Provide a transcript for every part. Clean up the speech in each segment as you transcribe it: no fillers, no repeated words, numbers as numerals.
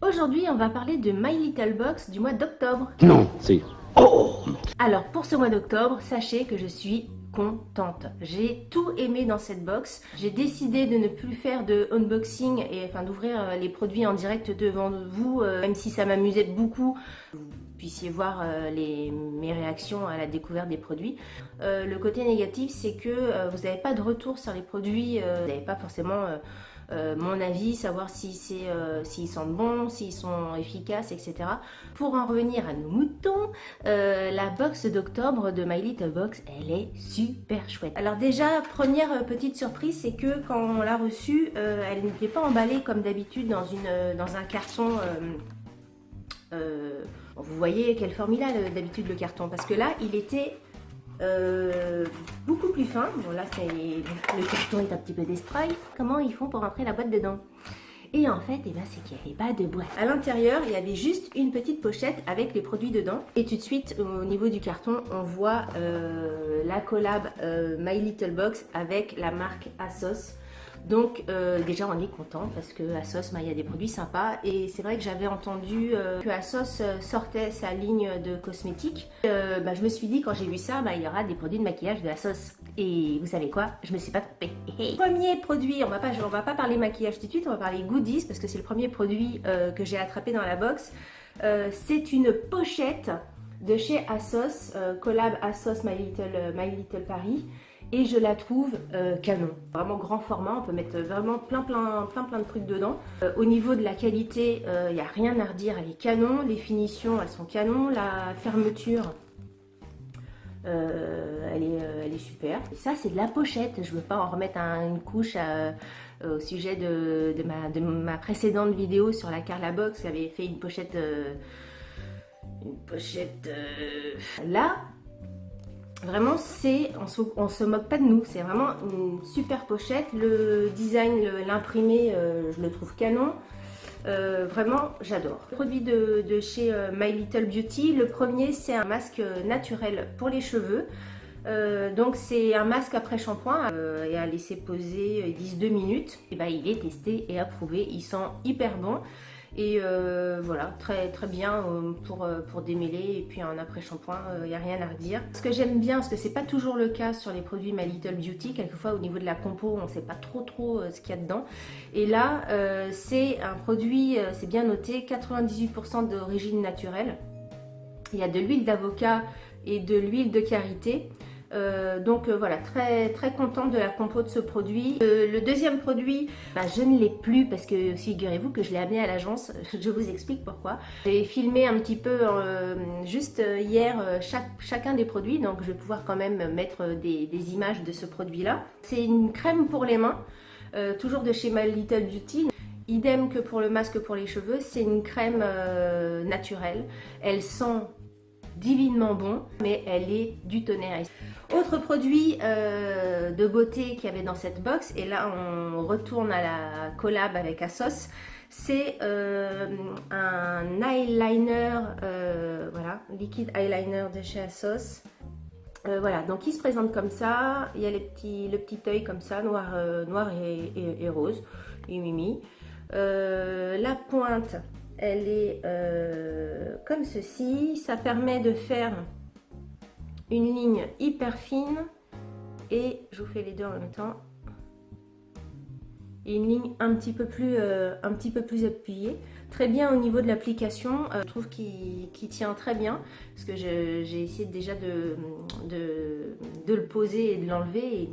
Aujourd'hui, on va parler de My Little Box du mois d'octobre. Non, c'est... Oh! Alors, pour ce mois d'octobre, sachez que je suis contente. J'ai tout aimé dans cette box. J'ai décidé de ne plus faire de unboxing et enfin d'ouvrir les produits en direct devant vous, même si ça m'amusait beaucoup. Vous puissiez voir mes réactions à la découverte des produits. Le côté négatif, c'est que vous n'avez pas de retour sur les produits, vous n'avez pas forcément mon avis, savoir si s'ils sentent bons, s'ils sont efficaces, etc. Pour en revenir à nos moutons, la box d'octobre de My Little Box, elle est super chouette. Alors déjà, première petite surprise, c'est que quand on l'a reçue, elle n'était pas emballée comme d'habitude dans un carton. Vous voyez quelle forme il a d'habitude le carton, parce que là, il était beaucoup plus fin. Bon là le carton est un petit peu destroy. Comment ils font pour rentrer la boîte dedans? Et en fait, c'est qu'il n'y avait pas de boîte. À l'intérieur, il y avait juste une petite pochette avec les produits dedans. Et tout de suite, au niveau du carton, on voit la collab My Little Box avec la marque ASOS. Donc déjà on est content parce que ASOS, il y a des produits sympas et c'est vrai que j'avais entendu que ASOS sortait sa ligne de cosmétiques. Je me suis dit quand j'ai vu ça, il y aura des produits de maquillage de ASOS. Et vous savez quoi? Je me suis pas trompée. Premier produit, on va pas parler maquillage tout de suite, on va parler goodies parce que c'est le premier produit que j'ai attrapé dans la box. C'est une pochette de chez ASOS, collab ASOS My Little Paris. Et je la trouve canon, vraiment grand format, on peut mettre vraiment plein de trucs dedans. Au niveau de la qualité, il n'y a rien à redire, elle est canon, les finitions elles sont canon, la fermeture elle est super. Et ça c'est de la pochette, je ne veux pas en remettre une couche au sujet de ma précédente vidéo sur la Carla Box qui avait fait une pochette là. Vraiment, on se moque pas de nous, c'est vraiment une super pochette. Le design, l'imprimé, je le trouve canon. Vraiment, j'adore. Produit de chez My Little Beauty. Le premier, c'est un masque naturel pour les cheveux. Donc c'est un masque après shampoing et à laisser poser, ils disent 2 minutes. Et il est testé et approuvé, il sent hyper bon. Et voilà, très bien pour démêler. Et puis en après-shampoing, il n'y a rien à redire. Ce que j'aime bien, parce que c'est pas toujours le cas sur les produits My Little Beauty, quelquefois au niveau de la compo, on ne sait pas trop ce qu'il y a dedans. Et là, c'est un produit, c'est bien noté, 98% d'origine naturelle. Il y a de l'huile d'avocat et de l'huile de karité. Donc voilà, très contente de la compo de ce produit. Le deuxième produit, je ne l'ai plus parce que figurez-vous que je l'ai amené à l'agence. Je vous explique pourquoi. J'ai filmé un petit peu juste hier chacun des produits, donc je vais pouvoir quand même mettre des images de ce produit-là. C'est une crème pour les mains, toujours de chez My Little Beauty. Idem que pour le masque pour les cheveux, c'est une crème naturelle. Elle sent divinement bon, mais elle est du tonnerre. Autre produit de beauté qu'il y avait dans cette box, et là on retourne à la collab avec ASOS, c'est un eyeliner, voilà, liquide eyeliner de chez ASOS. Voilà, donc il se présente comme ça, il y a le petit œil comme ça, noir et rose, et mimi. La pointe, elle est comme ceci, ça permet de faire une ligne hyper fine et je vous fais les deux en même temps, et une ligne un petit peu plus appuyée. Très bien au niveau de l'application, je trouve qu'il tient très bien parce que j'ai essayé déjà de le poser et de l'enlever.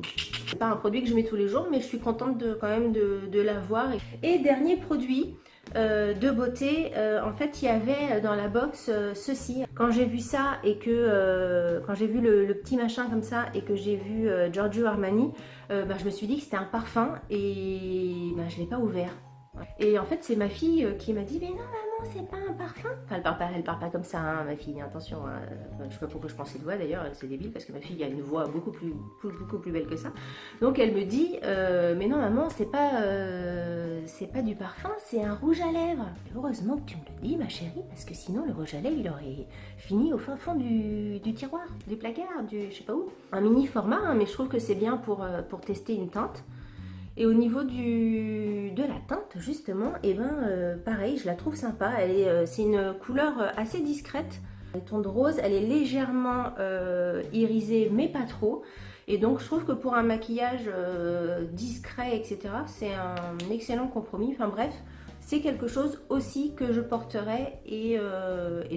C'est pas un produit que je mets tous les jours, mais je suis contente quand même de l'avoir. Et dernier produit de beauté, en fait il y avait dans la box ceci. Quand j'ai vu ça et que quand j'ai vu le petit machin comme ça et que j'ai vu Giorgio Armani, je me suis dit que c'était un parfum et je l'ai pas ouvert. Et en fait c'est ma fille qui m'a dit mais non maman c'est pas un parfum. Enfin elle parle pas comme ça hein, ma fille, attention hein. Je sais pas pourquoi je prends cette voix d'ailleurs, c'est débile parce que ma fille a une voix beaucoup plus belle que ça. Donc elle me dit mais non maman c'est pas du parfum, c'est un rouge à lèvres. Et heureusement que tu me le dis ma chérie, parce que sinon le rouge à lèvres il aurait fini au fin fond du tiroir, du placard, je sais pas où. Un mini format hein, mais je trouve que c'est bien pour tester une teinte. Et au niveau de la teinte, justement, et ben pareil, je la trouve sympa. C'est une couleur assez discrète. Le ton de rose, elle est légèrement irisée, mais pas trop. Et donc, je trouve que pour un maquillage discret, etc., c'est un excellent compromis. Enfin bref, c'est quelque chose aussi que je porterai. Et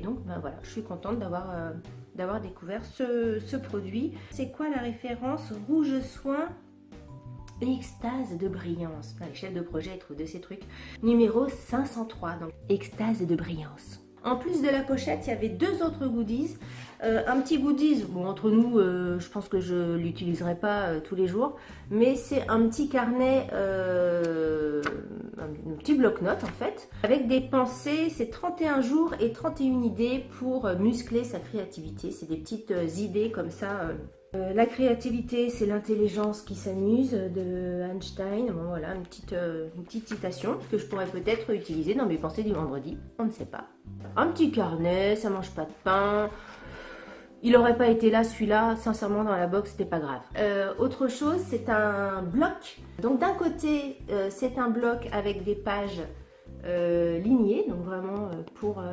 donc, ben voilà, je suis contente d'avoir découvert ce produit. C'est quoi la référence? Rouge Soin Extase de brillance. Les chefs de projet trouvent de ces trucs. Numéro 503, donc extase de brillance. En plus de la pochette, il y avait deux autres goodies. Un petit goodies, bon entre nous, je pense que je ne l'utiliserai pas tous les jours, mais c'est un petit carnet, un petit bloc-notes en fait, avec des pensées. C'est 31 jours et 31 idées pour muscler sa créativité. C'est des petites idées comme ça. La créativité, c'est l'intelligence qui s'amuse de Einstein. Bon, voilà, une petite citation que je pourrais peut-être utiliser dans mes pensées du vendredi. On ne sait pas. Un petit carnet, ça mange pas de pain. Il n'aurait pas été là celui-là, sincèrement dans la box, c'était pas grave. Autre chose, c'est un bloc. Donc d'un côté, c'est un bloc avec des pages lignées, donc vraiment pour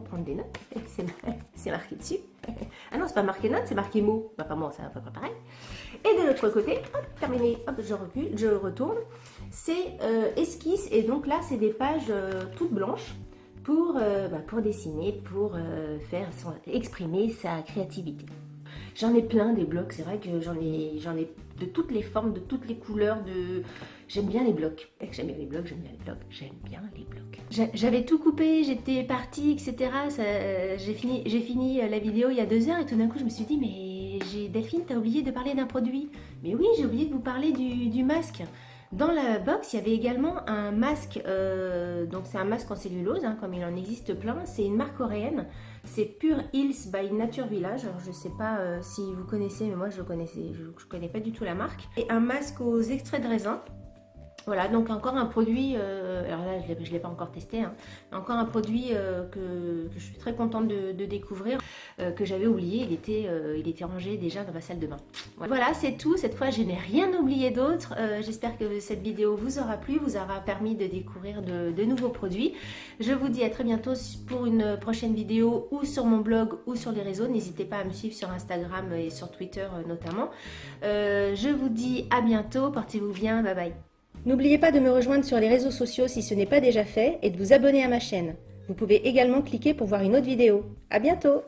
prendre des notes. C'est marqué dessus. Ah non, c'est pas marqué notes, c'est marqué mots. Bah, pas moi, c'est à peu près pareil. Et de l'autre côté, hop, terminé, hop, je recule, je retourne. C'est esquisse, et donc là, c'est des pages toutes blanches pour dessiner, pour exprimer sa créativité. J'en ai plein des blocs, c'est vrai que j'en ai de toutes les formes, de toutes les couleurs, j'aime bien les blocs. J'aime bien les blocs, j'aime bien les blocs, j'aime bien les blocs. J'avais tout coupé, j'étais partie, etc. J'ai fini la vidéo il y a 2 heures et tout d'un coup je me suis dit mais Delphine, t'as oublié de parler d'un produit. Mais oui, j'ai oublié de vous parler du masque. Dans la box, il y avait également un masque, donc c'est un masque en cellulose, hein, comme il en existe plein. C'est une marque coréenne, c'est Pure Hills by Nature Village. Alors je ne sais pas si vous connaissez, mais moi je connais pas du tout la marque. Et un masque aux extraits de raisin. Voilà, donc encore un produit, alors là je ne l'ai pas encore testé, hein, encore un produit que je suis très contente de découvrir, que j'avais oublié, il était rangé déjà dans ma salle de bain. Voilà, c'est tout, cette fois je n'ai rien oublié d'autre. J'espère que cette vidéo vous aura plu, vous aura permis de découvrir de nouveaux produits. Je vous dis à très bientôt pour une prochaine vidéo ou sur mon blog ou sur les réseaux. N'hésitez pas à me suivre sur Instagram et sur Twitter notamment. Je vous dis à bientôt, portez-vous bien, bye bye. N'oubliez pas de me rejoindre sur les réseaux sociaux si ce n'est pas déjà fait et de vous abonner à ma chaîne. Vous pouvez également cliquer pour voir une autre vidéo. À bientôt!